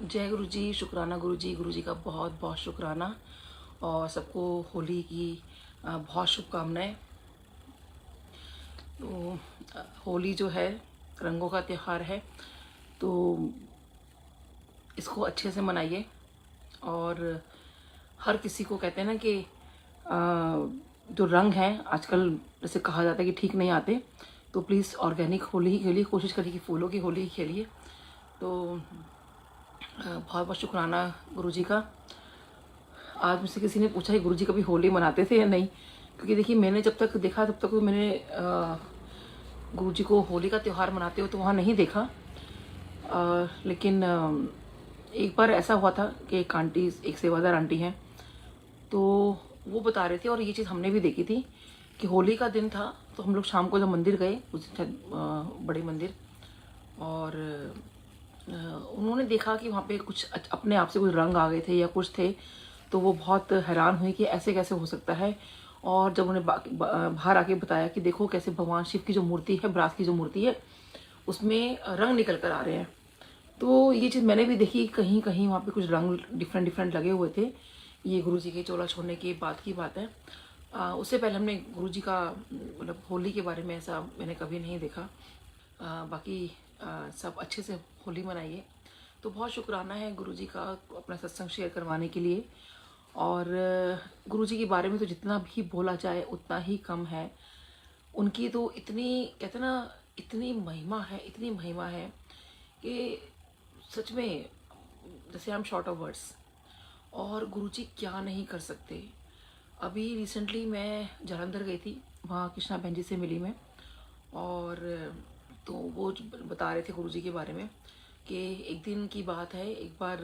जय गुरु जी, शुक्राना गुरु जी का बहुत बहुत शुक्राना। और सबको होली की बहुत शुभकामनाएं। तो होली जो है रंगों का त्यौहार है, तो इसको अच्छे से मनाइए। और हर किसी को कहते हैं ना कि जो रंग हैं आजकल जैसे कहा जाता है कि ठीक नहीं आते, तो प्लीज़ ऑर्गेनिक होली ही खेलिए, कोशिश करिए कि फूलों की होली ही खेलिए। तो बहुत बहुत शुक्राना गुरुजी का। आज मुझसे किसी ने पूछा कि गुरुजी कभी होली मनाते थे या नहीं, क्योंकि देखिए मैंने जब तक देखा तब तक तो मैंने गुरुजी को होली का त्यौहार मनाते हो तो वहाँ नहीं देखा। लेकिन एक बार ऐसा हुआ था कि एक आंटी, एक सेवादार आंटी हैं, तो वो बता रहे थे और ये चीज़ हमने भी देखी थी कि होली का दिन था तो हम लोग शाम को जब मंदिर गए, उस बड़े मंदिर, और उन्होंने देखा कि वहाँ पे कुछ अपने आप से कुछ रंग आ गए थे या कुछ थे, तो वो बहुत हैरान हुई कि ऐसे कैसे हो सकता है। और जब उन्हें बाहर आके बताया कि देखो कैसे भगवान शिव की जो मूर्ति है, ब्रास की जो मूर्ति है, उसमें रंग निकल कर आ रहे हैं। तो ये चीज़ मैंने भी देखी, कहीं कहीं वहाँ पे कुछ रंग डिफरेंट डिफरेंट लगे हुए थे। ये गुरुजी के चोला छोड़ने के बाद की बात है। उससे पहले हमने गुरुजी का मतलब होली के बारे में ऐसा मैंने कभी नहीं देखा। बाकी सब अच्छे से होली मनाइए। तो बहुत शुक्राना है गुरुजी का अपना सत्संग शेयर करवाने के लिए। और गुरुजी के बारे में तो जितना भी बोला जाए उतना ही कम है। उनकी तो इतनी कहते ना, इतनी महिमा है, इतनी महिमा है कि सच में जैसे I am short of words. और गुरुजी क्या नहीं कर सकते। अभी रिसेंटली मैं जालंधर गई थी, वहाँ कृष्णा बहन जी से मिली मैं। और तो वो बता रहे थे गुरुजी के बारे में कि एक दिन की बात है, एक बार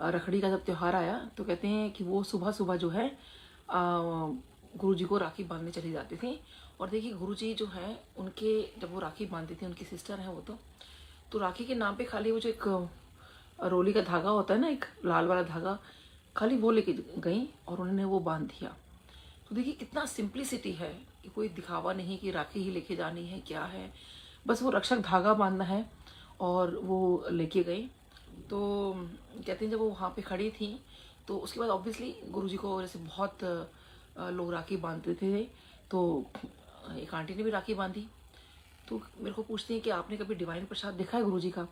रखड़ी का जब त्यौहार आया तो कहते हैं कि वो सुबह सुबह जो है गुरुजी को राखी बांधने चली जाती थी। और देखिए गुरुजी जो है उनके, जब वो राखी बांधती थी, उनकी सिस्टर हैं वो, तो राखी के नाम पे खाली वो जो एक रोली का धागा होता है ना, एक लाल वाला धागा, खाली वो लेके गई और उन्होंने वो बांध दिया। तो देखिए कितना सिंप्लिसिटी है कि कोई दिखावा नहीं कि राखी ही लेके जानी है, क्या है, बस वो रक्षक धागा बांधना है और वो लेके गई। तो कहते हैं जब वो वहाँ पे खड़ी थी तो उसके बाद ऑब्वियसली गुरुजी को जैसे बहुत लोग राखी बांधते थे, तो एक आंटी ने भी राखी बांधी। तो मेरे को पूछती हैं कि आपने कभी डिवाइन प्रसाद देखा है गुरुजी का?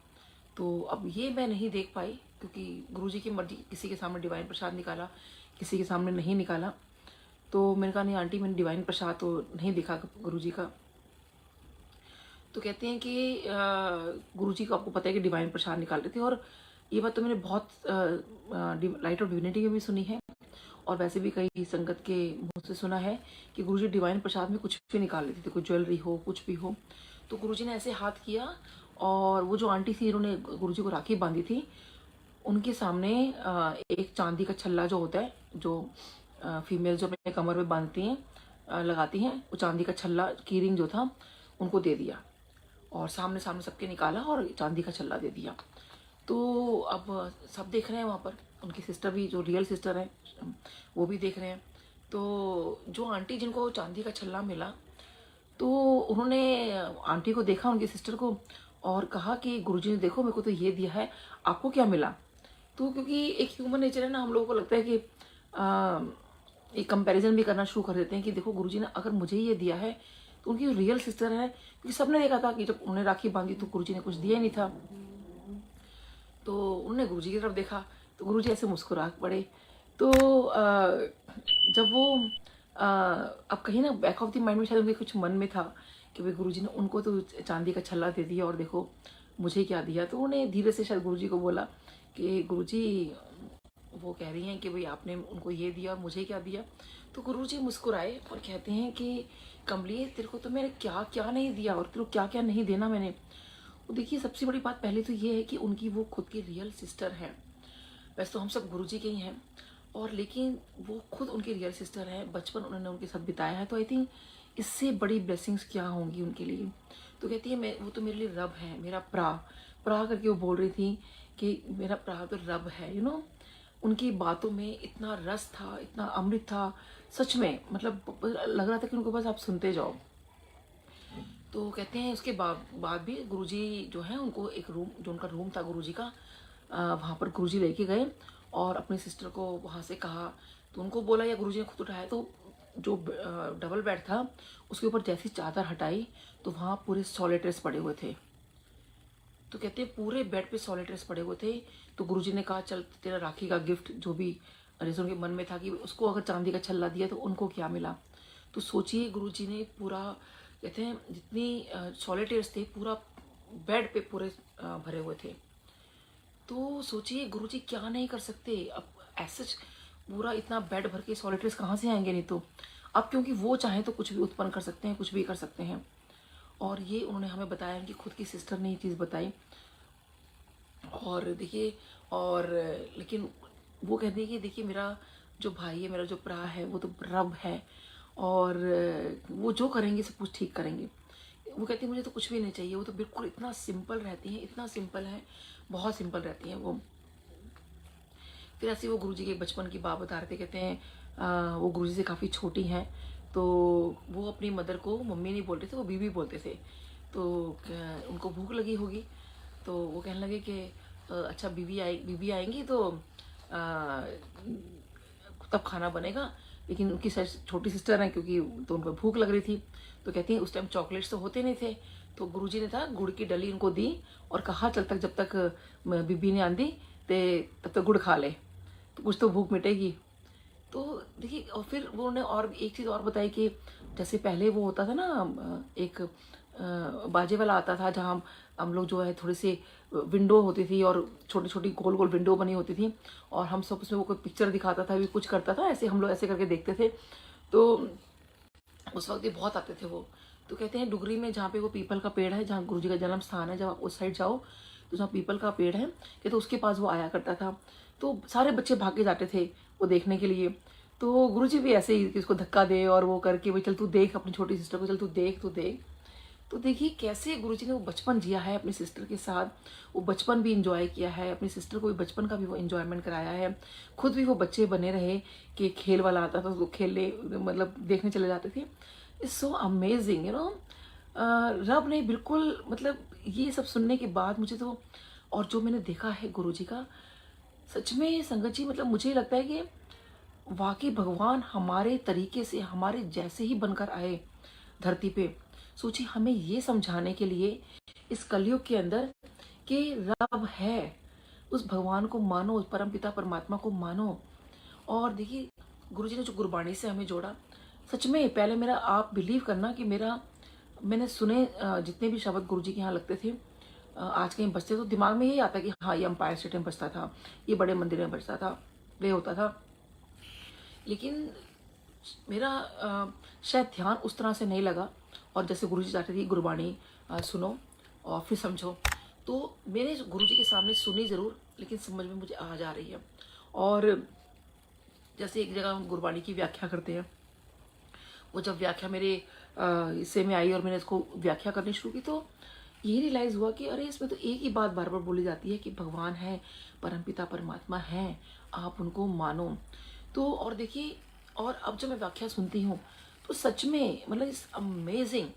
तो अब ये मैं नहीं देख पाई क्योंकि गुरुजी की मर्जी, किसी के सामने डिवाइन प्रसाद निकाला, किसी के सामने नहीं निकाला। तो मैंने कहा नहीं आंटी, मैंने डिवाइन प्रसाद तो नहीं देखा गुरुजी का। तो कहते हैं कि गुरुजी को आपको पता है कि डिवाइन प्रसाद निकालते थे। और ये बात तो मैंने बहुत लाइट ऑफ डिविनिटी में भी सुनी है और वैसे भी कई संगत के मुँह से सुना है कि गुरुजी डिवाइन प्रसाद में कुछ भी निकाल लेते थे, कोई ज्वेलरी हो, कुछ भी हो। तो गुरुजी ने ऐसे हाथ किया और वो जो आंटी थी उन्होंने गुरुजी को राखी बांधी थी, उनके सामने एक चांदी का छल्ला जो होता है, जो फीमेल जो अपने कमर में बांधती हैं, लगाती हैं, वो चांदी का छल्ला की रिंग जो था उनको दे दिया और सामने सामने सबके निकाला और चांदी का छल्ला दे दिया। तो अब सब देख रहे हैं वहाँ पर, उनकी सिस्टर भी, जो रियल सिस्टर है, वो भी देख रहे हैं। तो जो आंटी जिनको चांदी का छल्ला मिला, तो उन्होंने आंटी को देखा, उनकी सिस्टर को, और कहा कि गुरुजी ने देखो मेरे को तो ये दिया है, आपको क्या मिला? तो क्योंकि एक ह्यूमन नेचर है ना, हम लोगों को लगता है कि एक कंपैरिजन भी करना शुरू कर देते हैं कि देखो गुरुजी ने अगर मुझे ये दिया है तो उनकी रियल सिस्टर है, क्योंकि सबने देखा था कि जब उन्हें राखी बांधी तो गुरुजी ने कुछ दिया ही नहीं था। तो उन्होंने गुरुजी की तरफ देखा तो गुरुजी ऐसे मुस्कुरा पड़े। तो जब वो अब कहीं ना बैक ऑफ द माइंड में शायद उनके कुछ मन में था कि भाई गुरुजी ने उनको तो चांदी का छल्ला दे दिया और देखो मुझे क्या दिया। तो उन्होंने धीरे से शायद गुरुजी को बोला कि गुरुजी वो कह रही हैं कि भाई आपने उनको ये दिया और मुझे क्या दिया। तो गुरुजी मुस्कुराए और कहते हैं कि कमली, तेरे को तो मैंने क्या क्या नहीं दिया और तेरे को क्या क्या नहीं देना मैंने। वो देखिए सबसे बड़ी बात पहले तो ये है कि उनकी वो खुद की रियल सिस्टर है। वैसे तो हम सब गुरुजी के ही हैं, और लेकिन वो खुद उनकी रियल सिस्टर है, बचपन उन्होंने उनके साथ बिताया है। तो आई थिंक इससे बड़ी ब्लेसिंग्स क्या होंगी उनके लिए। तो कहती है मैं, वो तो मेरे लिए रब है, मेरा प्रा प्रा करके वो बोल रही थी कि मेरा प्रा तो रब है, उनकी बातों में इतना रस था, इतना अमृत था, सच में मतलब लग रहा था कि उनको बस आप सुनते जाओ। तो कहते हैं उसके बाद भी गुरुजी जो है उनको एक रूम, जो उनका रूम था गुरुजी का, वहाँ पर गुरुजी लेके गए और अपनी सिस्टर को वहाँ से कहा, तो उनको बोला या गुरुजी ने खुद उठाया, तो जो डबल बेड था उसके ऊपर जैसी चादर हटाई तो वहाँ पूरे सॉलिटर्स पड़े हुए थे। तो कहते हैं पूरे बेड पे सॉलिटर्स पड़े हुए थे। तो गुरुजी ने कहा चल तेरा राखी का गिफ्ट, जो भी जैसे उनके मन में था कि उसको अगर चांदी का छल्ला दिया तो उनको क्या मिला। तो सोचिए गुरुजी ने पूरा, कहते हैं जितनी सॉलिटर्स थे पूरा बेड पे पूरे भरे हुए थे। तो सोचिए गुरुजी क्या नहीं कर सकते। अब ऐसे पूरा इतना बेड भर के सॉलिटर्स कहाँ से आएंगे, नहीं तो अब क्योंकि वो चाहें तो कुछ भी उत्पन्न कर सकते हैं, कुछ भी कर सकते हैं। और ये उन्होंने हमें बताया कि खुद की सिस्टर ने ये चीज़ बताई। और देखिए, और लेकिन वो कहती है कि देखिए मेरा जो भाई है, मेरा जो भरा है, वो तो रब है और वो जो करेंगे सब कुछ ठीक करेंगे। वो कहती है मुझे तो कुछ भी नहीं चाहिए, वो तो बिल्कुल इतना सिंपल रहती हैं, इतना सिंपल है, बहुत सिंपल रहती हैं वो। फिर ऐसे वो गुरुजी के बचपन की बात बता रहे थे। कहते हैं वो गुरुजी से काफ़ी छोटी हैं, तो वो अपनी मदर को मम्मी नहीं बोलते थे, वो बीबी बोलते थे। तो उनको भूख लगी होगी, तो वो कहने लगे कि अच्छा बीबी आएंगी तो तब खाना बनेगा। लेकिन उनकी छोटी सिस्टर है, क्योंकि तो उनको भूख लग रही थी। तो कहती हैं उस टाइम चॉकलेट्स तो होते नहीं थे, तो गुरुजी ने था गुड़ की डली उनको दी और कहा चल तक जब तक बीबी ने आंदी ते तब तक गुड़ खा ले, तो कुछ तो भूख मिटेगी। तो देखिए, और फिर उन्होंने और एक चीज़ और बताई कि जैसे पहले वो होता था ना, एक बाजे वाला आता था जहाँ हम लोग जो है थोड़ी सी विंडो होती थी और छोटी छोटी गोल गोल विंडो बनी होती थी और हम सब उसमें वो कोई पिक्चर दिखाता था, भी कुछ करता था, ऐसे हम लोग ऐसे करके देखते थे। तो उस वक्त भी बहुत आते थे वो। तो कहते हैं डुगरी में जहाँ पे वो पीपल का पेड़ है, जहाँ गुरुजी का जन्म स्थान है, जब आप उस साइड जाओ तो जहाँ पीपल का पेड़ है कि तो उसके पास वो आया करता था। तो सारे बच्चे भाग के जाते थे वो देखने के लिए। तो गुरुजी भी ऐसे ही कि उसको धक्का दे और वो करके भाई चल तू देख अपनी छोटी सिस्टर को, चल तू देख तू देख। तो देखिए कैसे गुरुजी ने वो बचपन जिया है अपनी सिस्टर के साथ, वो बचपन भी इंजॉय किया है, अपनी सिस्टर को भी बचपन का भी वो इंजॉयमेंट कराया है। खुद भी वो बच्चे बने रहे कि खेल वाला आता था तो खेलने मतलब देखने चले जाते थे। It's so amazing you know. रब ने बिल्कुल मतलब ये सब सुनने के बाद मुझे तो, और जो मैंने देखा है गुरुजी का, सच में संगत जी मतलब मुझे लगता है कि वाकई भगवान हमारे तरीके से, हमारे जैसे ही बनकर आए धरती पे। सोचिए हमें ये समझाने के लिए इस कलयुग के अंदर कि रब है, उस भगवान को मानो, उस परम पिता परमात्मा को मानो। और देखिए गुरुजी ने जो गुरबाणी से हमें जोड़ा, सच में पहले मेरा, आप बिलीव करना कि मैंने सुने जितने भी शब्द गुरुजी के यहाँ लगते थे, आज कहीं बजते तो दिमाग में यही आता कि हाँ ये एम्पायर स्टेट में बजता था, ये बड़े मंदिर में बजता था, प्ले होता था। लेकिन मेरा शायद ध्यान उस तरह से नहीं लगा। और जैसे गुरुजी चाहते थे गुरबाणी सुनो और फिर समझो, तो मैंने गुरुजी के सामने सुनी ज़रूर, लेकिन समझ में मुझे आ जा रही है। और जैसे एक जगह हम गुरबाणी की व्याख्या करते हैं, वो जब व्याख्या मेरे हिस्से में आई और मैंने इसको व्याख्या करनी शुरू की, तो ये रियलाइज़ हुआ कि अरे इसमें तो एक ही बात बार बार बोली जाती है कि भगवान है, परमपिता परमात्मा है, आप उनको मानो। तो और देखिए, और अब जब मैं व्याख्या सुनती हूँ तो सच में मतलब इस अमेजिंग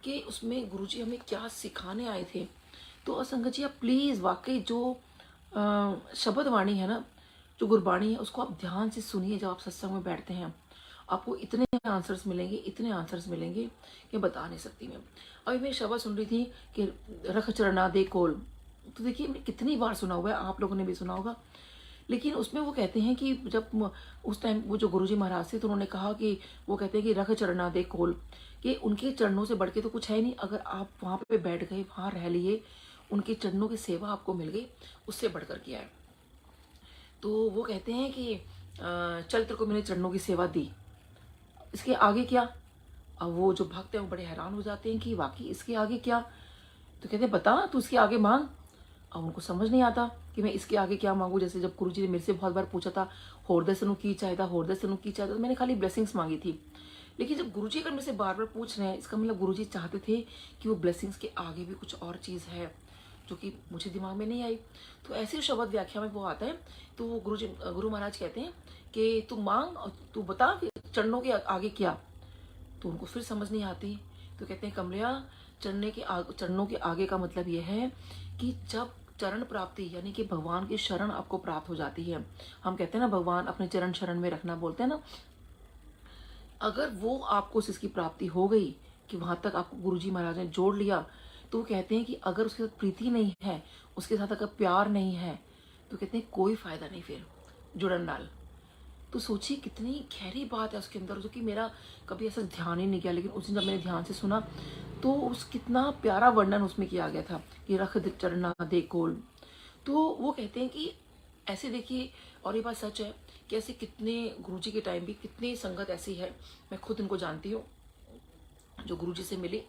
कि उसमें गुरुजी हमें क्या सिखाने आए थे। तो संगत जी आप प्लीज़ वाकई जो शब्द वाणी है ना, जो गुरबाणी है, उसको आप ध्यान से सुनिए। जब आप सत्संग में बैठते हैं आपको इतने आंसर्स मिलेंगे, इतने आंसर्स मिलेंगे कि बता नहीं सकती मैं। अभी मैं शब्द सुन रही थी कि रख चरणा दे कोल, तो देखिए मैंने कितनी बार सुना हुआ है, आप लोगों ने भी सुना होगा। लेकिन उसमें वो कहते हैं कि जब उस टाइम वो जो गुरुजी महाराज थे तो उन्होंने कहा कि वो कहते हैं कि रख चरणा दे कोल, कि उनके चरणों से बढ़ के तो कुछ है नहीं। अगर आप वहाँ पे बैठ गए, वहाँ रह लिए, उनके चरणों की सेवा आपको मिल गई, उससे बढ़कर किया है। तो वो कहते हैं कि चल तेरे को मैंने चरणों की सेवा दी, इसके आगे क्या। अब वो जो भक्त हैं वो बड़े हैरान हो जाते हैं कि वाकई इसके आगे क्या। तो कहते हैं बता तू इसके आगे मांग। अब उनको समझ नहीं आता कि मैं इसके आगे क्या मांगू। जैसे जब गुरुजी ने मेरे से बहुत बार पूछा था होरदे सनु की चाहिए था, होरदे सनु की चाहिए था, तो मैंने खाली ब्लेसिंग्स मांगी थी। लेकिन जब गुरुजी अगर मेरे से बार बार पूछ रहे हैं, इसका मतलब गुरुजी चाहते थे कि वो ब्लेसिंग्स के आगे भी कुछ और चीज़ है जो कि मुझे दिमाग में नहीं आई। तो ऐसे शब्द व्याख्या में वो आता है। तो वो गुरु महाराज कहते हैं कि तू मांग और तू बता कि चरणों के आगे क्या। तो उनको फिर समझ नहीं आती। तो कहते हैं कमलिया, चरणों के आगे का मतलब यह है कि जब चरण प्राप्ति यानी कि भगवान की शरण आपको प्राप्त हो जाती है। हम कहते हैं ना भगवान अपने चरण शरण में रखना बोलते हैं ना, अगर वो आपको उस इसकी प्राप्ति हो गई कि वहां तक आपको गुरुजी महाराज ने जोड़ लिया, तो वो कहते हैं कि अगर उसके साथ प्रीति नहीं है, उसके साथ अगर प्यार नहीं है, तो कहते हैं कोई फायदा नहीं फिर जुड़न नाल। तो सोचिए कितनी गहरी बात है उसके अंदर, जो कि मेरा कभी ऐसा ध्यान ही नहीं किया, लेकिन उस दिन जब मैंने ध्यान से सुना तो उस कितना प्यारा वर्णन उसमें किया गया था कि रख चढ़ना दे कोल। तो वो कहते हैं कि ऐसे देखिए, और ये बात सच है कि ऐसे कितने गुरुजी के टाइम भी कितनी संगत ऐसी है, मैं खुद इनको जानती हूँ, जो गुरुजी से मिली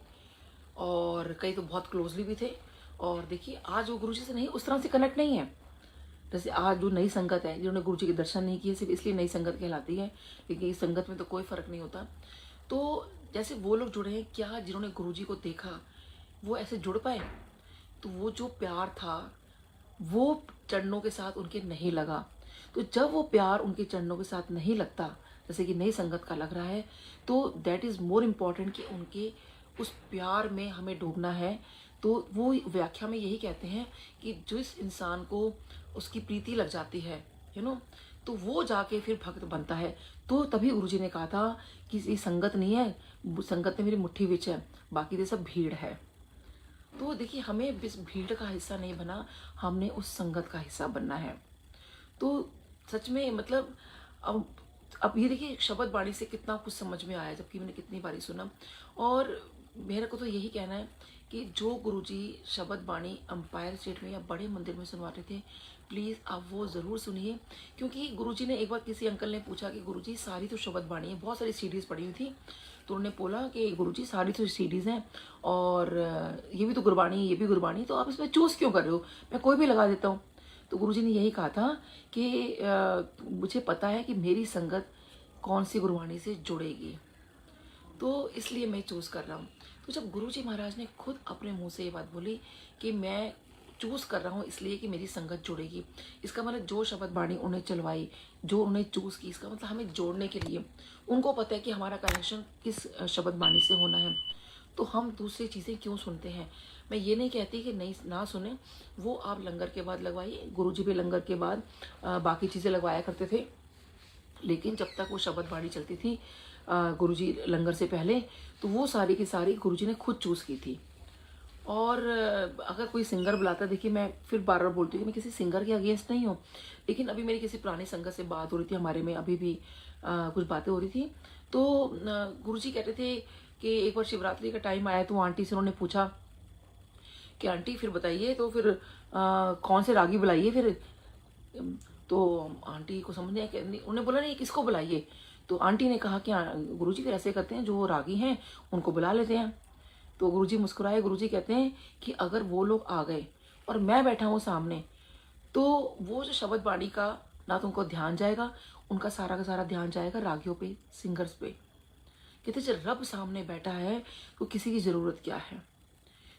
और कई तो बहुत क्लोजली भी थे। और देखिए आज वो गुरुजी से नहीं उस तरह से कनेक्ट नहीं है, जैसे आज जो नई संगत है जिन्होंने गुरुजी के दर्शन नहीं किए सिर्फ इसलिए नई संगत कहलाती है, लेकिन इस संगत में तो कोई फर्क नहीं होता। तो जैसे वो लोग जुड़े हैं, क्या जिन्होंने गुरुजी को देखा वो ऐसे जुड़ पाए? तो वो जो प्यार था वो चरणों के साथ उनके नहीं लगा। तो जब वो प्यार उनके चरणों के साथ नहीं लगता, जैसे कि नई संगत का लग रहा है, तो दैट इज़ मोर इम्पॉर्टेंट कि उनके उस प्यार में हमें डूबना है। तो वो व्याख्या में यही कहते हैं कि जिस इंसान को उसकी प्रीति लग जाती है, तो वो जाके फिर भक्त बनता है। तो तभी गुरुजी ने कहा था कि ये संगत नहीं है, संगत तो मेरी मुट्ठी विच है, बाकी तो सब भीड़ है। तो देखिए हमें इस भीड़ का हिस्सा नहीं बना, हमने उस संगत का हिस्सा बनना है। तो सच में मतलब अब ये देखिए शब्द बाणी से कितना कुछ समझ में आया, जबकि मैंने कितनी बारी सुना। और मेरे को तो यही कहना है कि जो गुरुजी शब्द बाणी एम्पायर स्टेट में या बड़े मंदिर में सुनवाते थे, प्लीज़ आप वो ज़रूर सुनिए। क्योंकि गुरुजी ने एक बार किसी अंकल ने पूछा कि गुरुजी सारी तो शब्द बाणी है, बहुत सारी सीडीज़ पड़ी हुई थी, तो उन्होंने बोला कि गुरुजी सारी तो सीडीज़ हैं और ये भी तो गुरबाणी, ये भी गुरबाणी, तो आप इसमें चूज़ क्यों कर रहे हो, मैं कोई भी लगा देता हूँ। तो गुरुजी ने यही कहा था कि मुझे पता है कि मेरी संगत कौन सी गुरबाणी से जुड़ेगी, तो इसलिए मैं चूज़ कर रहा हूँ। तो जब गुरुजी महाराज ने खुद अपने मुंह से ये बात बोली कि मैं चूज़ कर रहा हूँ इसलिए कि मेरी संगत जुड़ेगी, इसका मतलब जो शब्द बाणी उन्हें चलवाई, जो उन्हें चूज़ की, इसका मतलब हमें जोड़ने के लिए उनको पता है कि हमारा कनेक्शन किस शब्द बाणी से होना है। तो हम दूसरी चीज़ें क्यों सुनते हैं? मैं ये नहीं कहती कि नहीं ना सुने, वो आप लंगर के बाद लगवाइए। गुरुजी भी लंगर के बाद बाकी चीज़ें लगवाया करते थे, लेकिन जब तक वो शब्द बाणी चलती थी गुरुजी लंगर से पहले, तो वो सारी की सारी गुरुजी ने खुद चूज़ की थी। और अगर कोई सिंगर बुलाता, देखिए मैं फिर बार बार बोलती हूँ कि मैं किसी सिंगर के अगेंस्ट नहीं हूँ, लेकिन अभी मेरी किसी पुरानी संगत से बात हो रही थी, हमारे में अभी भी कुछ बातें हो रही थी। तो गुरुजी कहते थे कि एक बार शिवरात्रि का टाइम आया, तो आंटी से उन्होंने पूछा कि आंटी फिर बताइए, तो फिर कौन से रागी बुलाइए फिर। तो आंटी को समझ नहीं आया, उन्होंने बोला नहीं किसको बुलाइए। तो आंटी ने कहा कि गुरुजी फिर ऐसे करते हैं, जो रागी हैं उनको बुला लेते हैं। तो गुरुजी मुस्कुराए, गुरुजी कहते हैं कि अगर वो लोग आ गए और मैं बैठा हूँ सामने, तो वो जो शब्द बाणी का ना तो उनको ध्यान जाएगा, उनका सारा का सारा ध्यान जाएगा रागियों पे, सिंगर्स पे। कहते जब रब सामने बैठा है तो किसी की ज़रूरत क्या है।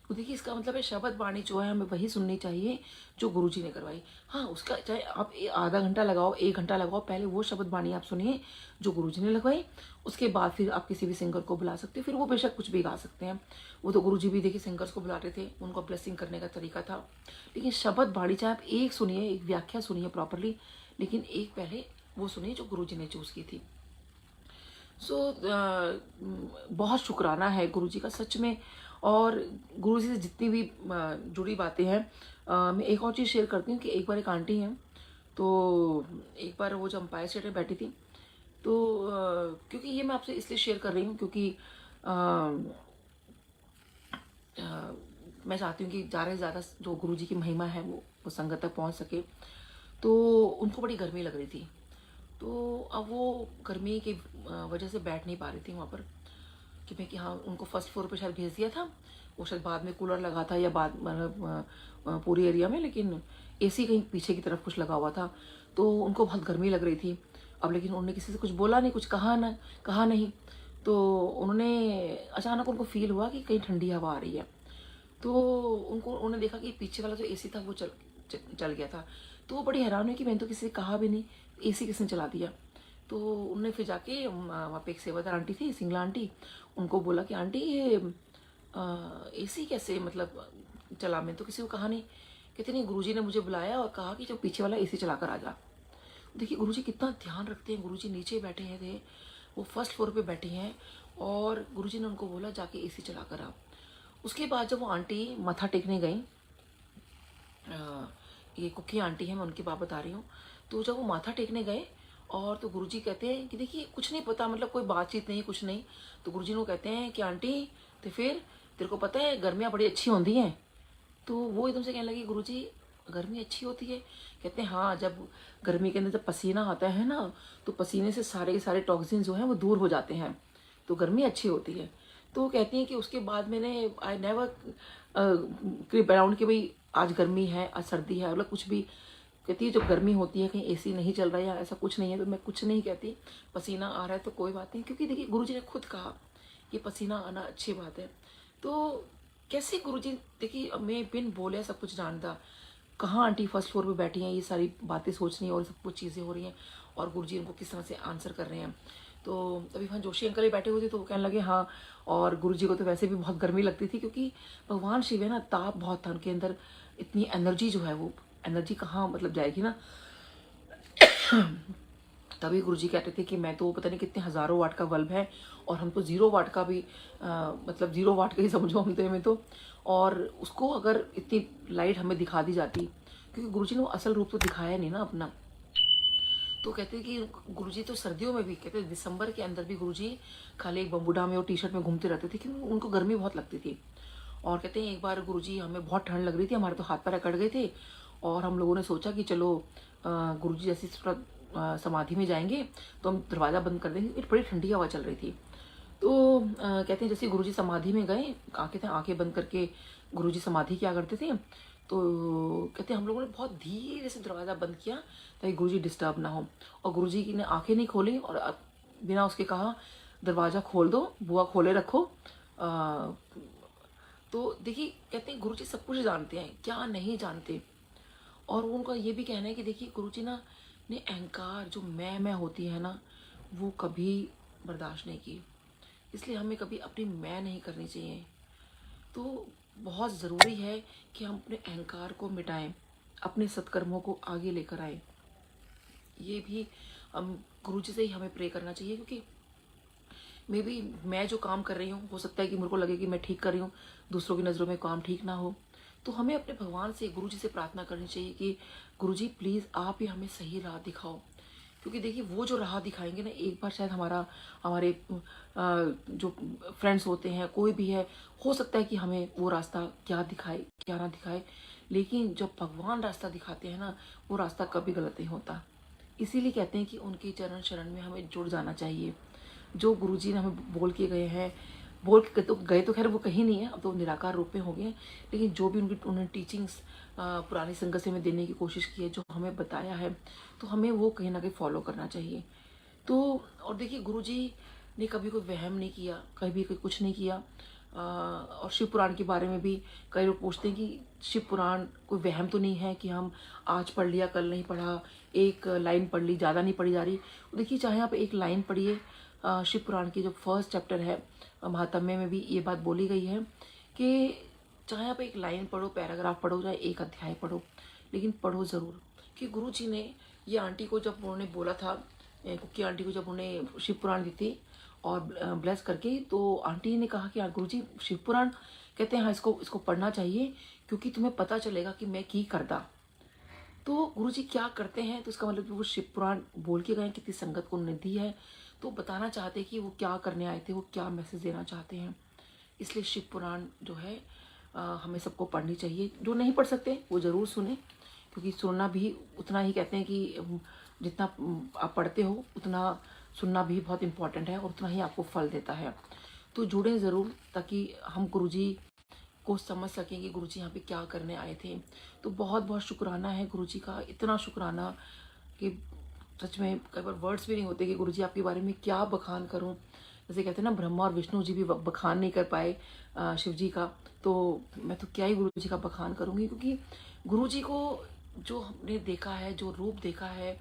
तो देखिए इसका मतलब है शब्द बाणी जो है हमें वही सुननी चाहिए जो गुरुजी ने करवाई। हाँ, उसका चाहे आप आधा घंटा लगाओ, 1 घंटा लगाओ, पहले वो शब्द बाणी आप सुनिए जो गुरुजी ने लगवाई। उसके बाद फिर आप किसी भी सिंगर को बुला सकते हो, फिर वो बेशक कुछ भी गा सकते हैं। वो तो गुरुजी भी देखिए सिंगर्स को बुलाते थे, उनको ब्लेसिंग करने का तरीका था। लेकिन शब्द बाणी चाहे आप एक सुनिए, एक व्याख्या सुनिए प्रॉपरली, लेकिन एक पहले वो सुनिए जो गुरुजी ने चूज़ की थी। बहुत शुक्राना है गुरुजी का सच में। और गुरुजी से जितनी भी जुड़ी बातें हैं, मैं एक और चीज़ शेयर करती हूँ कि एक बार एक आंटी हैं, तो एक बार वो जो एम्पायर स्टेट में बैठी थी, तो क्योंकि ये मैं आपसे इसलिए शेयर कर रही हूँ क्योंकि मैं चाहती हूँ कि ज़्यादा से ज़्यादा जो गुरुजी की महिमा है वो संगत तक पहुँच सके। तो उनको बड़ी गर्मी लग रही थी, तो अब वो गर्मी की वजह से बैठ नहीं पा रही थी वहाँ पर, कि हाँ उनको फर्स्ट फ्लोर पे शायद भेज दिया था, वो शायद बाद में कूलर लगा था या बाद मतलब पूरी एरिया में, लेकिन एसी कहीं पीछे की तरफ कुछ लगा हुआ था, तो उनको बहुत गर्मी लग रही थी। अब लेकिन उन्होंने किसी से कुछ बोला नहीं, कुछ कहा नहीं। तो उन्होंने अचानक उनको फील हुआ कि कहीं ठंडी हवा आ रही है, तो उन्होंने देखा कि पीछे वाला जो एसी था वो चल गया था। तो वो बड़ी हैरान हुई कि मैंने तो किसी से कहा भी नहीं, एसी किसने चला दिया। तो उन्होंने फिर जाके वहाँ पे एक सेवादार आंटी थी, सिंगला आंटी, उनको बोला कि आंटी ये एसी कैसे मतलब चला, मैं तो किसी को कहा नहीं। कहते नहीं, गुरुजी ने मुझे बुलाया और कहा कि जो पीछे वाला एसी चला कर आ जा। देखिए गुरुजी कितना ध्यान रखते हैं। गुरुजी नीचे बैठे हैं थे, वो फर्स्ट फ्लोर पे बैठी हैं, और गुरुजी ने उनको बोला जाके एसी चला कर आ। उसके बाद जब वो आंटी मत्था टेकने गई, ये कुकी आंटी है, मैं उनकी बात बता रही हूँ, तो जब वो माथा टेकने गए और तो गुरुजी कहते हैं कि देखिए कुछ नहीं पता, मतलब कोई बातचीत नहीं, कुछ नहीं। तो गुरुजी ने कहते हैं कि आंटी, तो फिर तेरे को पता है गर्मियाँ बड़ी अच्छी होती हैं? तो वो एकदम से कहने लगी, गुरुजी गर्मी अच्छी होती है? कहते हैं हाँ, जब गर्मी के अंदर जब पसीना आता है ना, तो पसीने से सारे के सारे टॉक्सिन जो हैं वो दूर हो जाते हैं, तो गर्मी अच्छी होती है। तो वो कहती हैं कि उसके बाद मैंने आई नेवर क्रिप अराउंड कि भाई आज गर्मी है, आज सर्दी है, मतलब कुछ भी। कहती है जब गर्मी होती है, कहीं एसी नहीं चल रहा है या ऐसा कुछ नहीं है, तो मैं कुछ नहीं कहती, पसीना आ रहा है तो कोई बात नहीं, क्योंकि देखिए गुरुजी ने खुद कहा ये पसीना आना अच्छी बात है। तो कैसे गुरुजी, देखिए मैं बिन बोले सब कुछ जानता, कहाँ आंटी फर्स्ट फ्लोर पे बैठी हैं, ये सारी बातें सोच रही हैं और सब कुछ चीज़ें हो रही हैं, और गुरुजी उनको किस तरह से आंसर कर रहे हैं। तो अभी वहाँ जोशी अंकल ही बैठे हुए थे, तो वो कहने लगे हाँ, और गुरुजी को तो वैसे भी बहुत गर्मी लगती थी, क्योंकि भगवान शिव है ना, ताप बहुत था उनके अंदर, इतनी एनर्जी जो है वो एनर्जी कहाँ मतलब जाएगी ना। तभी गुरुजी कहते थे कि मैं तो पता नहीं कितने हज़ारों वाट का बल्ब है, और हम तो 0 वाट का भी मतलब 0 वाट का ही समझो हम तो, में तो, और उसको अगर इतनी लाइट हमें दिखा दी जाती, क्योंकि गुरुजी ने वो असल रूप तो दिखाया नहीं ना अपना। तो कहते हैं कि गुरुजी तो सर्दियों में भी, कहते हैं दिसंबर के अंदर भी गुरुजी खाली एक बम्बूडा में और टी-शर्ट में घूमते रहते थे, क्योंकि उनको गर्मी बहुत लगती थी। और कहते हैं एक बार गुरुजी, हमें बहुत ठंड लग रही थी, हमारे तो हाथ पैर अकड़ गए थे, और हम लोगों ने सोचा कि चलो गुरुजी जैसे थोड़ा समाधि में जाएंगे तो हम दरवाज़ा बंद कर देंगे, बड़ी ठंडी हवा चल रही थी। तो कहते हैं जैसे गुरुजी समाधि में गए, आंखें बंद करके गुरुजी समाधि क्या करते थे, तो कहते हैं हम लोगों ने बहुत धीरे से दरवाज़ा बंद किया ताकि गुरुजी डिस्टर्ब ना हो, और गुरुजी की ने आंखें नहीं खोली, और बिना उसके कहा दरवाज़ा खोल दो, बुआ खोले रखो। तो देखिए कहते हैं गुरुजी सब कुछ जानते हैं, क्या नहीं जानते। और उनका ये भी कहना है कि देखिए गुरुजी ना ने अहंकार जो मैं होती है ना, वो कभी बर्दाश्त नहीं की, इसलिए हमें कभी अपनी मैं नहीं करनी चाहिए। तो बहुत ज़रूरी है कि हम अपने अहंकार को मिटाएं, अपने सत्कर्मों को आगे लेकर आए। ये भी हम गुरुजी से ही हमें प्रे करना चाहिए, क्योंकि मे बी मैं जो काम कर रही हूँ, हो सकता है कि मेरे को लगे कि मैं ठीक कर रही हूँ, दूसरों की नज़रों में काम ठीक ना हो। तो हमें अपने भगवान से, गुरुजी से प्रार्थना करनी चाहिए कि गुरुजी प्लीज़ आप ही हमें सही राह दिखाओ, क्योंकि देखिए वो जो राह दिखाएंगे ना, एक बार शायद हमारे जो फ्रेंड्स होते हैं, कोई भी है, हो सकता है कि हमें वो रास्ता क्या दिखाए क्या ना दिखाए, लेकिन जब भगवान रास्ता दिखाते हैं ना, वो रास्ता कभी गलत नहीं होता। इसीलिए कहते हैं कि उनके चरण शरण में हमें जुड़ जाना चाहिए। जो गुरुजी ने हमें बोल के गए हैं, बोल के तो गए तो खैर वो कहीं नहीं है, अब तो निराकार रूप में हो गए, लेकिन जो भी उन्होंने टीचिंग्स पुरानी संगत से हमें देने की कोशिश की है, जो हमें बताया है, तो हमें वो कहीं ना कहीं फॉलो करना चाहिए। तो और देखिए गुरुजी ने कभी कोई वहम नहीं किया, कभी कोई कुछ नहीं किया। और शिव पुराण के बारे में भी कई लोग पूछते हैं कि शिव पुराण कोई वहम तो नहीं है कि हम आज पढ़ लिया कल नहीं पढ़ा, एक लाइन पढ़ ली, ज़्यादा नहीं पढ़ी जा रही। देखिए चाहे आप एक लाइन पढ़िए, शिव पुराण की जो फर्स्ट चैप्टर है महात्म्य में भी ये बात बोली गई है कि चाहे आप एक लाइन पढ़ो, पैराग्राफ पढ़ो, चाहे एक अध्याय पढ़ो, लेकिन पढ़ो ज़रूर। कि गुरु जी ने ये आंटी को जब उन्होंने बोला था, कुकी आंटी को जब उन्होंने शिव पुराण दी थी और ब्लेस करके, तो आंटी ने कहा कि गुरु जी शिव पुराण, कहते हैं हाँ इसको पढ़ना चाहिए, क्योंकि तुम्हें पता चलेगा कि मैं की करता। तो गुरुजी क्या करते हैं, तो इसका मतलब वो शिव पुराण बोल के गए, कितनी संगत को उन्होंने दी है, तो बताना चाहते हैं कि वो क्या करने आए थे, वो क्या मैसेज देना चाहते हैं। इसलिए शिव पुराण जो है हमें सबको पढ़नी चाहिए। जो नहीं पढ़ सकते वो ज़रूर सुने, क्योंकि सुनना भी उतना ही, कहते हैं कि जितना आप पढ़ते हो उतना सुनना भी बहुत इम्पॉर्टेंट है, और उतना ही आपको फल देता है। तो जुड़ें ज़रूर, ताकि हम गुरुजी को समझ सकें कि गुरुजी यहाँ पे क्या करने आए थे। तो बहुत बहुत शुक्राना है गुरुजी का, इतना शुक्राना कि सच में कई बार वर्ड्स भी नहीं होते कि गुरुजी आपके बारे में क्या बखान करूँ। जैसे कहते हैं ना, ब्रह्मा और विष्णु जी भी बखान नहीं कर पाए शिव जी का, तो मैं तो क्या ही गुरुजी का बखान करूँगी, क्योंकि गुरुजी को जो हमने देखा है, जो रूप देखा है,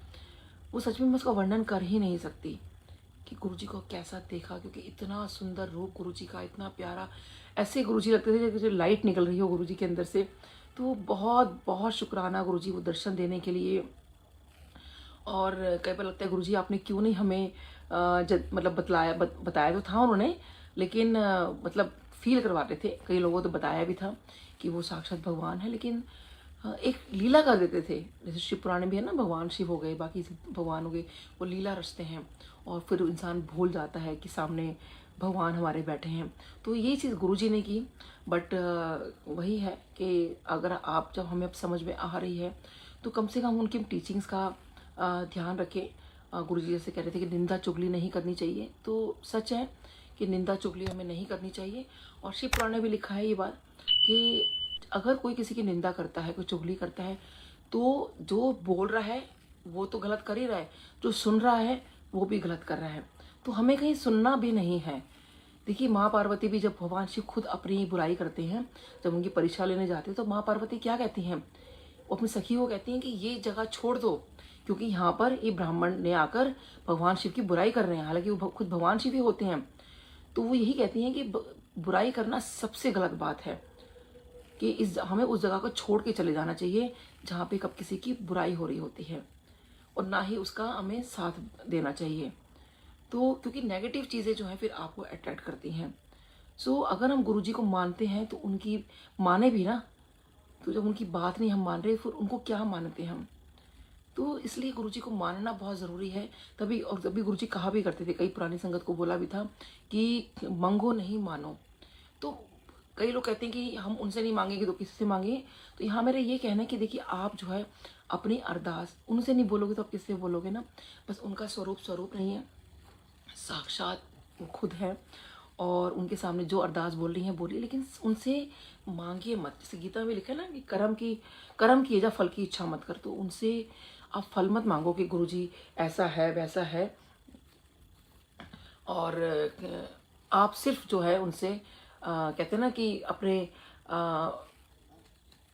वो सच में मैं उसका वर्णन कर ही नहीं सकती कि गुरुजी को कैसा देखा, क्योंकि इतना सुंदर रूप गुरुजी का, इतना प्यारा, ऐसे गुरुजी लगते थे जैसे लाइट निकल रही हो गुरुजी के अंदर से। तो बहुत बहुत शुक्राना गुरुजी वो दर्शन देने के लिए। और कई बार लगता है गुरुजी आपने क्यों नहीं हमें मतलब बताया तो था उन्होंने, लेकिन मतलब फील करवा रहे थे, कई लोगों को तो बताया भी था कि वो साक्षात भगवान है, लेकिन एक लीला कर देते थे। जैसे शिव पुराण में भी है ना, भगवान शिव हो गए, बाकी भगवान हो गए, वो लीला रचते हैं और फिर इंसान भूल जाता है कि सामने भगवान हमारे बैठे हैं। तो ये चीज़ गुरुजी ने की। बट वही है कि अगर आप जब हमें अब समझ में आ रही है तो कम से कम उनकी टीचिंग्स का ध्यान रखें। गुरुजी जैसे कह रहे थे कि निंदा चुगली नहीं करनी चाहिए, तो सच है कि निंदा चुगली हमें नहीं करनी चाहिए। और शिव पुराण में भी लिखा है ये बात कि अगर कोई किसी की निंदा करता है, कोई चुगली करता है, तो जो बोल रहा है वो तो गलत कर ही रहा है, जो सुन रहा है वो भी गलत कर रहा है। तो हमें कहीं सुनना भी नहीं है। देखिए माँ पार्वती भी जब भगवान शिव खुद अपनी बुराई करते हैं, जब उनकी परीक्षा लेने जाते हैं, तो माँ पार्वती क्या कहती हैं, वो अपनी सखी को कहती हैं कि ये जगह छोड़ दो, क्योंकि यहाँ पर ये ब्राह्मण ने आकर भगवान शिव की बुराई कर रहे हैं। हालांकि वो खुद भगवान शिव ही होते हैं। तो वो यही कहती हैं कि बुराई करना सबसे गलत बात है, कि हमें उस जगह को छोड़ के चले जाना चाहिए जहाँ पे कब किसी की बुराई हो रही होती है, और ना ही उसका हमें साथ देना चाहिए। तो क्योंकि नेगेटिव चीज़ें जो हैं फिर आपको अट्रैक्ट करती हैं। सो अगर हम गुरुजी को मानते हैं तो उनकी माने भी ना, तो जब उनकी बात नहीं हम मान रहे फिर उनको क्या मानते हम। तो इसलिए गुरुजी को मानना बहुत ज़रूरी है। तभी और तभी गुरुजी कहा भी करते थे, कई पुरानी संगत को बोला भी था कि मंगो नहीं मानो। तो कई लोग कहते हैं कि हम उनसे नहीं मांगेंगे तो किसी से मांगेंगे। तो यहाँ मेरा ये कहना है कि देखिए आप जो है अपनी अरदास उनसे नहीं बोलोगे तो आप किससे बोलोगे ना। बस उनका स्वरूप नहीं है, साक्षात वो खुद है, और उनके सामने जो अरदास बोल रही हैं बोलिए, लेकिन उनसे मांगिए मत। जैसे गीता में लिखा है ना कि कर्म किए जा, फल की इच्छा मत कर। तो उनसे आप फल मत मांगो कि गुरुजी ऐसा है वैसा है। और आप सिर्फ जो है उनसे कहते हैं ना कि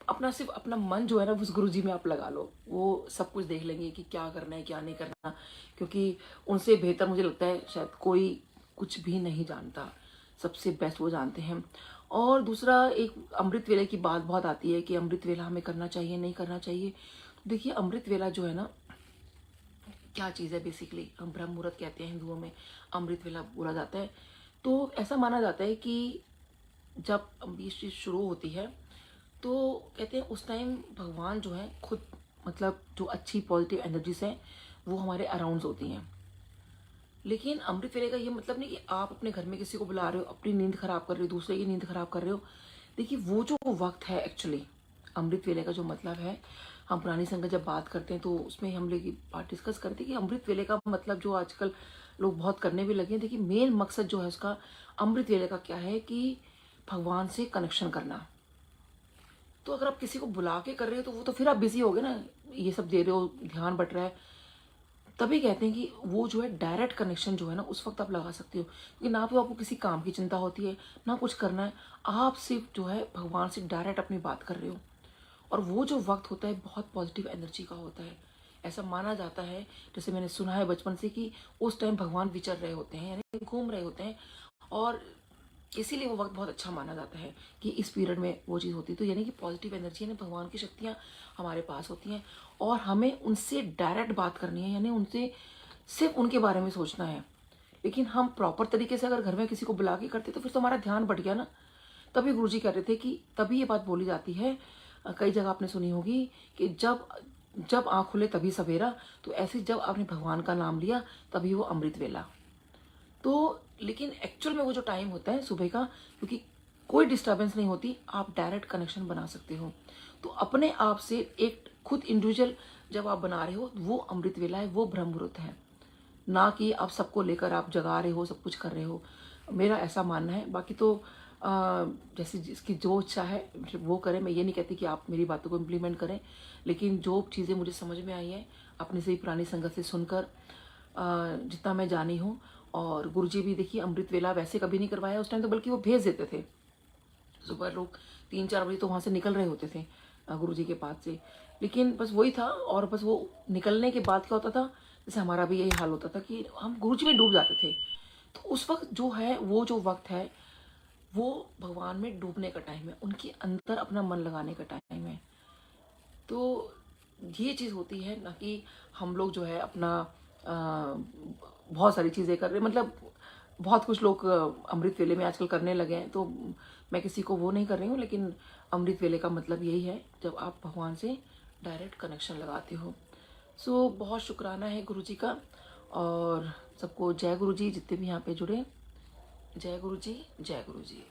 अपना सिर्फ अपना मन जो है ना उस गुरुजी में आप लगा लो, वो सब कुछ देख लेंगे कि क्या करना है क्या नहीं करना। क्योंकि उनसे बेहतर मुझे लगता है शायद कोई कुछ भी नहीं जानता, सबसे बेस्ट वो जानते हैं। और दूसरा एक अमृत वेले की बात बहुत आती है कि अमृत वेला हमें करना चाहिए नहीं करना चाहिए। तो देखिए अमृत वेला जो है ना क्या चीज़ है, बेसिकली हम ब्रह्म मुहूर्त कहते हैं हिंदुओं में, अमृत वेला बोला जाता है। तो ऐसा माना जाता है कि जब ये चीज़ शुरू होती है तो कहते हैं उस टाइम भगवान जो है खुद, मतलब जो अच्छी पॉजिटिव एनर्जीज हैं वो हमारे अराउंड होती हैं। लेकिन अमृत वेले का ये मतलब नहीं कि आप अपने घर में किसी को बुला रहे हो, अपनी नींद खराब कर रहे हो, दूसरे की नींद खराब कर रहे हो। देखिए वो जो वक्त है एक्चुअली अमृत वेले का जो मतलब है, हम पुरानी संगत जब बात करते हैं तो उसमें हम लोग बात डिस्कस करते हैं कि अमृत वेले का मतलब जो आजकल लोग बहुत करने भी लगे हैं। देखिए मेन मकसद जो है उसका अमृत वेले का क्या है कि भगवान से कनेक्शन करना। तो अगर आप किसी को बुला के कर रहे हो तो वो तो फिर आप बिजी हो गए ना, ये सब दे रहे हो, ध्यान बट रहा है। तभी कहते हैं कि वो जो है डायरेक्ट कनेक्शन जो है ना उस वक्त आप लगा सकते हो, क्योंकि ना तो आपको किसी काम की चिंता होती है ना कुछ करना है, आप सिर्फ जो है भगवान से डायरेक्ट अपनी बात कर रहे हो। और वो जो वक्त होता है बहुत पॉजिटिव एनर्जी का होता है। ऐसा माना जाता है, जैसे मैंने सुना है बचपन से, कि उस टाइम भगवान विचर रहे होते हैं, यानी घूम रहे होते हैं, और इसीलिए वो वक्त बहुत अच्छा माना जाता है कि इस पीरियड में वो चीज़ होती है। तो यानी कि पॉजिटिव एनर्जी, यानी भगवान की शक्तियाँ हमारे पास होती हैं और हमें उनसे डायरेक्ट बात करनी है, यानी उनसे सिर्फ उनके बारे में सोचना है। लेकिन हम प्रॉपर तरीके से अगर घर में किसी को बुला के करते तो फिर तो हमारा ध्यान बढ़ गया ना। तभी गुरुजी कह रहे थे कि तभी ये बात बोली जाती है, कई जगह आपने सुनी होगी कि जब जब आँख खुले तभी सवेरा। तो ऐसे जब आपने भगवान का नाम लिया तभी वो अमृत वेला। तो लेकिन एक्चुअल में वो जो टाइम होता है सुबह का, क्योंकि कोई डिस्टर्बेंस नहीं होती, आप डायरेक्ट कनेक्शन बना सकते हो। तो अपने आप से एक खुद इंडिविजुअल जब आप बना रहे हो वो अमृत वेला है, वो ब्रह्म मुहूर्त है, ना कि आप सबको लेकर आप जगा रहे हो, सब कुछ कर रहे हो। मेरा ऐसा मानना है। बाकी तो जैसे जिसकी जो इच्छा है वो करें। मैं ये नहीं कहती कि आप मेरी बातों को इम्प्लीमेंट करें, लेकिन जो चीज़ें मुझे समझ में आई हैं अपने से ही पुरानी संगत से सुनकर, जितना मैं जानी हूँ। और गुरुजी भी देखिए अमृत वेला वैसे कभी नहीं करवाया उस टाइम, तो बल्कि वो भेज देते थे। सुबह लोग 3-4 बजे तो वहाँ से निकल रहे होते थे गुरुजी के पास से। लेकिन बस वही था, और बस वो निकलने के बाद क्या होता था, जैसे हमारा भी यही हाल होता था कि हम गुरुजी में डूब जाते थे। तो उस वक्त जो है वो जो वक्त है वो भगवान में डूबने का टाइम है, उनके अंदर अपना मन लगाने का टाइम है। तो ये चीज़ होती है ना कि हम लोग जो है अपना बहुत सारी चीज़ें कर रहे हैं, मतलब बहुत कुछ लोग अमृत वेले में आजकल करने लगे हैं, तो मैं किसी को वो नहीं कर रही हूँ, लेकिन अमृत वेले का मतलब यही है जब आप भगवान से डायरेक्ट कनेक्शन लगाते हो। सो बहुत शुक्राना है गुरु जी का, और सबको जय गुरु जी, जितने भी यहाँ पे जुड़े, जय गुरु जी, जय गुरु जी।